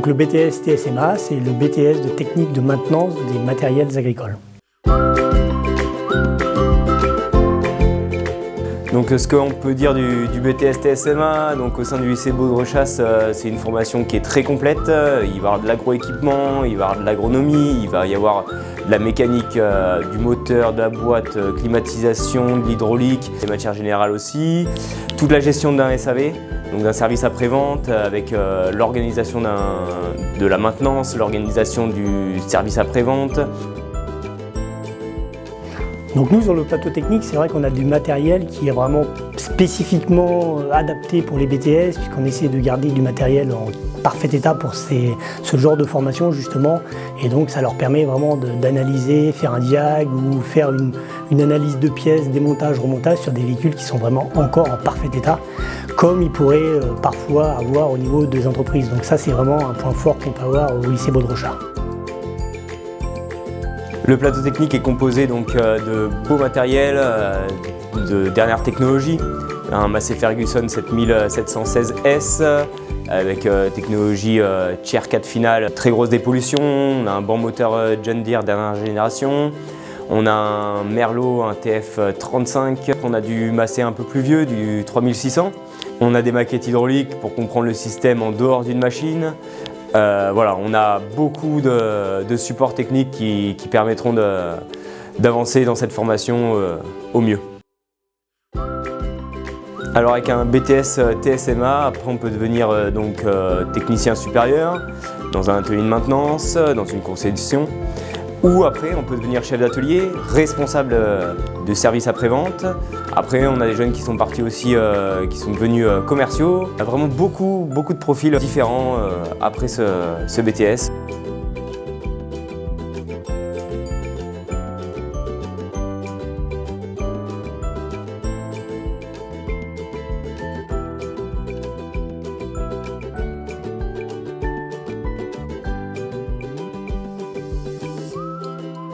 Donc le BTS TSMA, c'est le BTS de technique de maintenance des matériels agricoles. Donc ce qu'on peut dire du BTS TSMA, donc au sein du lycée Baudrechasse, c'est une formation qui est très complète. Il va y avoir de l'agroéquipement, il va y avoir de l'agronomie, il va y avoir de la mécanique, du moteur, de la boîte, climatisation, de l'hydraulique, des matières générales aussi. Toute la gestion d'un SAV, donc d'un service après-vente, avec l'organisation de la maintenance, l'organisation du service après-vente. Donc nous, sur le plateau technique, c'est vrai qu'on a du matériel qui est vraiment spécifiquement adapté pour les BTS, puisqu'on essaie de garder du matériel en parfait état pour ce genre de formation justement. Et donc ça leur permet vraiment d'analyser, faire un diag ou faire une analyse de pièces, démontage, remontage sur des véhicules qui sont vraiment encore en parfait état, comme ils pourraient parfois avoir au niveau des entreprises. Donc ça, c'est vraiment un point fort qu'on peut avoir au lycée Baudrechasse. Le plateau technique est composé donc de beaux matériels, de dernière technologie. Un Massey Ferguson 7716S avec technologie Tier 4 finale, très grosse dépollution. On a un banc moteur John Deere dernière génération. On a un Merlot, un TF35. On a du Massey un peu plus vieux, du 3600. On a des maquettes hydrauliques pour comprendre le système en dehors d'une machine. Voilà, on a beaucoup de supports techniques qui permettront d'avancer dans cette formation au mieux. Alors avec un BTS TSMA, après on peut devenir technicien supérieur dans un atelier de maintenance, dans une concession. Ou après, on peut devenir chef d'atelier, responsable de service après-vente. Après, on a des jeunes qui sont partis aussi, qui sont devenus commerciaux. Il y a vraiment beaucoup de profils différents après ce BTS.